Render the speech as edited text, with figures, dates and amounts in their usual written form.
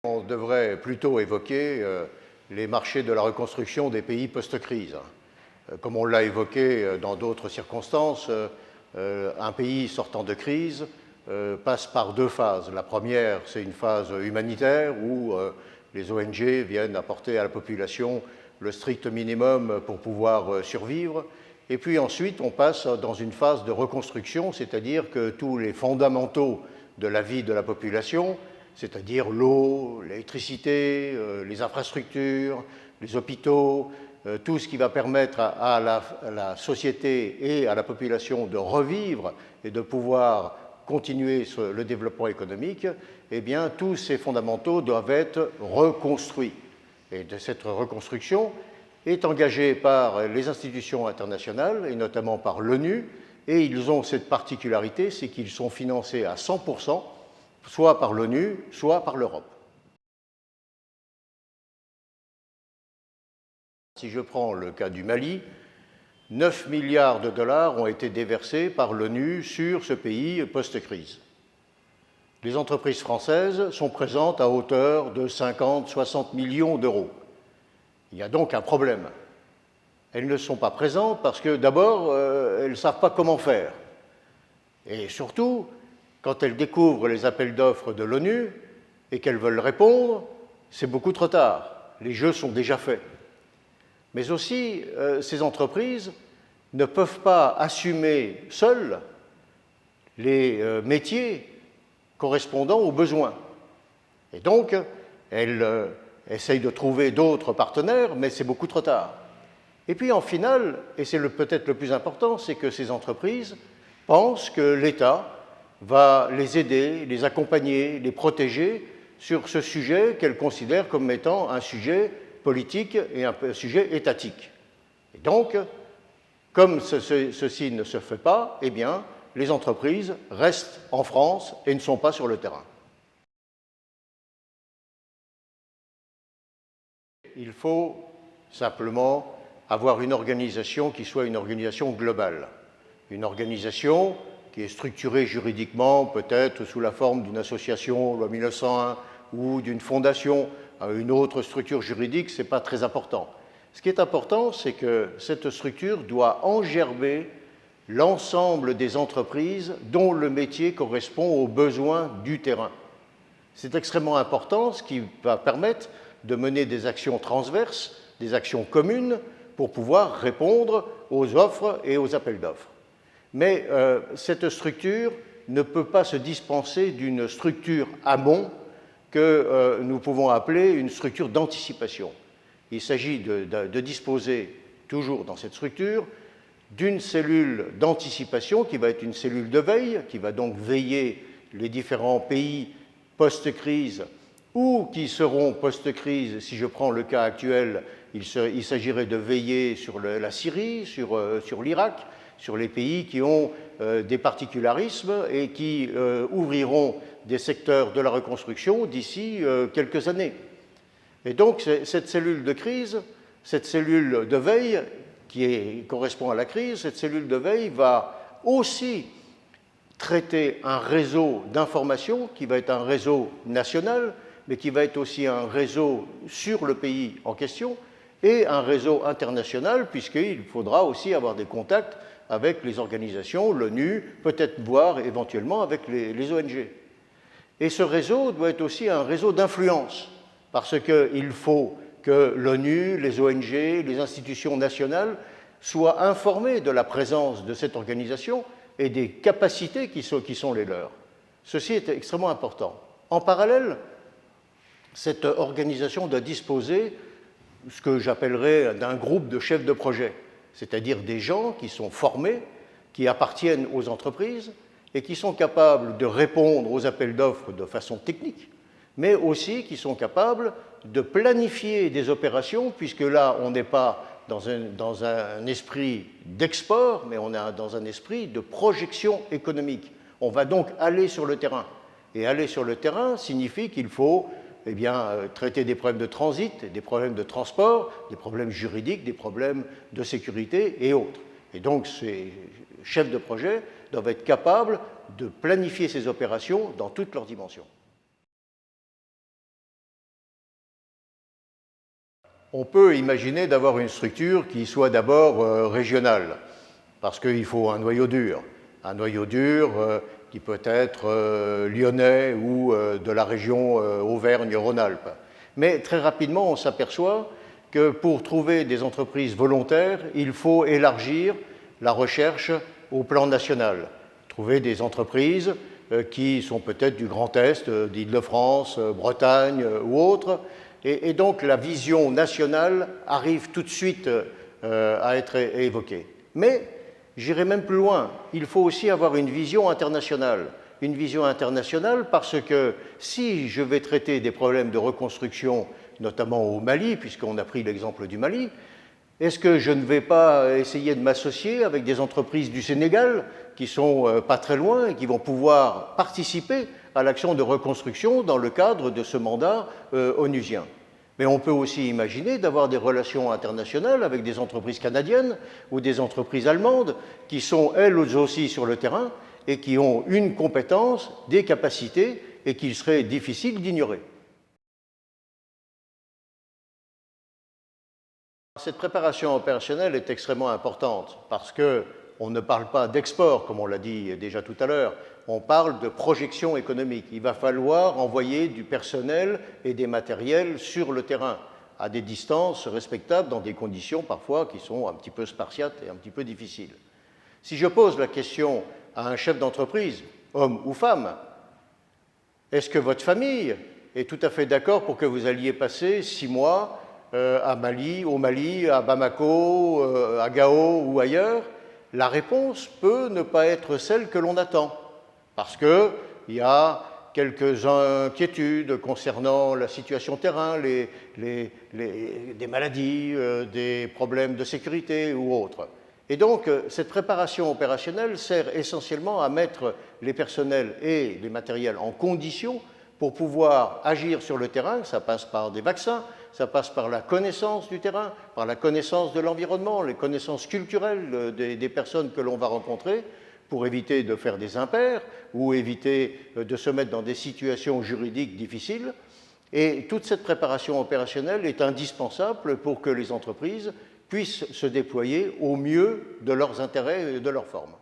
On devrait plutôt évoquer les marchés de la reconstruction des pays post-crise. Comme on l'a évoqué dans d'autres circonstances, un pays sortant de crise passe par deux phases. La première, c'est une phase humanitaire où les ONG viennent apporter à la population le strict minimum pour pouvoir survivre. Et puis ensuite, on passe dans une phase de reconstruction, c'est-à-dire que tous les fondamentaux de la vie de la population, c'est-à-dire l'eau, l'électricité, les infrastructures, les hôpitaux, tout ce qui va permettre à la société et à la population de revivre et de pouvoir continuer le développement économique, eh bien, tous ces fondamentaux doivent être reconstruits. Et de cette reconstruction est engagée par les institutions internationales, et notamment par l'ONU, et ils ont cette particularité, c'est qu'ils sont financés à 100%, soit par l'ONU, soit par l'Europe. Si je prends le cas du Mali, 9 milliards de dollars ont été déversés par l'ONU sur ce pays post-crise. Les entreprises françaises sont présentes à hauteur de 50-60 millions d'euros. Il y a donc un problème. Elles ne sont pas présentes parce que d'abord, elles ne savent pas comment faire. Et surtout, quand elles découvrent les appels d'offres de l'ONU et qu'elles veulent répondre, c'est beaucoup trop tard. Les jeux sont déjà faits. Mais aussi, ces entreprises ne peuvent pas assumer seules les métiers correspondant aux besoins. Et donc, elles essayent de trouver d'autres partenaires, mais c'est beaucoup trop tard. Et puis, en finale, et c'est peut-être le plus important, c'est que ces entreprises pensent que l'État va les aider, les accompagner, les protéger sur ce sujet qu'elles considèrent comme étant un sujet politique et un sujet étatique. Et donc, comme ceci ne se fait pas, eh bien, les entreprises restent en France et ne sont pas sur le terrain. Il faut simplement avoir une organisation qui soit une organisation globale, une organisation qui est structurée juridiquement, peut-être sous la forme d'une association, loi 1901, ou d'une fondation, une autre structure juridique, ce n'est pas très important. Ce qui est important, c'est que cette structure doit engerber l'ensemble des entreprises dont le métier correspond aux besoins du terrain. C'est extrêmement important, ce qui va permettre de mener des actions transverses, des actions communes, pour pouvoir répondre aux offres et aux appels d'offres. Mais cette structure ne peut pas se dispenser d'une structure amont que nous pouvons appeler une structure d'anticipation. Il s'agit de disposer, toujours dans cette structure, d'une cellule d'anticipation qui va être une cellule de veille, qui va donc veiller les différents pays post-crise ou qui seront post-crise. Si je prends le cas actuel, il s'agirait de veiller sur la Syrie, sur l'Irak, sur les pays qui ont des particularismes et qui ouvriront des secteurs de la reconstruction d'ici quelques années. Et donc, cette cellule de crise, cette cellule de veille qui correspond à la crise, cette cellule de veille va aussi traiter un réseau d'information qui va être un réseau national, mais qui va être aussi un réseau sur le pays en question et un réseau international, puisqu'il faudra aussi avoir des contacts avec les organisations, l'ONU, peut-être voire éventuellement avec les ONG. Et ce réseau doit être aussi un réseau d'influence, parce qu'il faut que l'ONU, les ONG, les institutions nationales soient informées de la présence de cette organisation et des capacités qui sont les leurs. Ceci est extrêmement important. En parallèle, cette organisation doit disposer ce que j'appellerais d'un groupe de chefs de projet, c'est-à-dire des gens qui sont formés, qui appartiennent aux entreprises et qui sont capables de répondre aux appels d'offres de façon technique, mais aussi qui sont capables de planifier des opérations, puisque là, on n'est pas dans un esprit d'export, mais on est dans un esprit de projection économique. On va donc aller sur le terrain. Et aller sur le terrain signifie qu'il faut traiter des problèmes de transit, des problèmes de transport, des problèmes juridiques, des problèmes de sécurité et autres. Et donc, ces chefs de projet doivent être capables de planifier ces opérations dans toutes leurs dimensions. on peut imaginer d'avoir une structure qui soit d'abord régionale, parce qu'il faut un noyau dur qui peut être lyonnais ou de la région Auvergne-Rhône-Alpes. Mais très rapidement, on s'aperçoit que pour trouver des entreprises volontaires, il faut élargir la recherche au plan national. Trouver des entreprises qui sont peut-être du Grand Est, d'Île-de-France, Bretagne ou autres. Et donc la vision nationale arrive tout de suite à être évoquée. Mais j'irai même plus loin. Il faut aussi avoir une vision internationale. Une vision internationale parce que si je vais traiter des problèmes de reconstruction, notamment au Mali, puisqu'on a pris l'exemple du Mali, est-ce que je ne vais pas essayer de m'associer avec des entreprises du Sénégal qui sont pas très loin et qui vont pouvoir participer à l'action de reconstruction dans le cadre de ce mandat onusien? Mais on peut aussi imaginer d'avoir des relations internationales avec des entreprises canadiennes ou des entreprises allemandes qui sont elles aussi sur le terrain et qui ont une compétence, des capacités et qu'il serait difficile d'ignorer. Cette préparation opérationnelle est extrêmement importante parce qu'on ne parle pas d'export, comme on l'a dit déjà tout à l'heure, on parle de projection économique. Il va falloir envoyer du personnel et des matériels sur le terrain, à des distances respectables, dans des conditions parfois qui sont un petit peu spartiates et un petit peu difficiles. Si je pose la question à un chef d'entreprise, homme ou femme, est-ce que votre famille est tout à fait d'accord pour que vous alliez passer 6 mois au Mali, à Bamako, à Gao ou ailleurs? La réponse peut ne pas être celle que l'on attend, parce qu'il y a quelques inquiétudes concernant la situation terrain, des maladies, des problèmes de sécurité ou autres. Et donc, cette préparation opérationnelle sert essentiellement à mettre les personnels et les matériels en condition pour pouvoir agir sur le terrain. Ça passe par des vaccins, ça passe par la connaissance du terrain, par la connaissance de l'environnement, les connaissances culturelles des personnes que l'on va rencontrer, pour éviter de faire des impairs ou éviter de se mettre dans des situations juridiques difficiles. Et toute cette préparation opérationnelle est indispensable pour que les entreprises puissent se déployer au mieux de leurs intérêts et de leurs formes.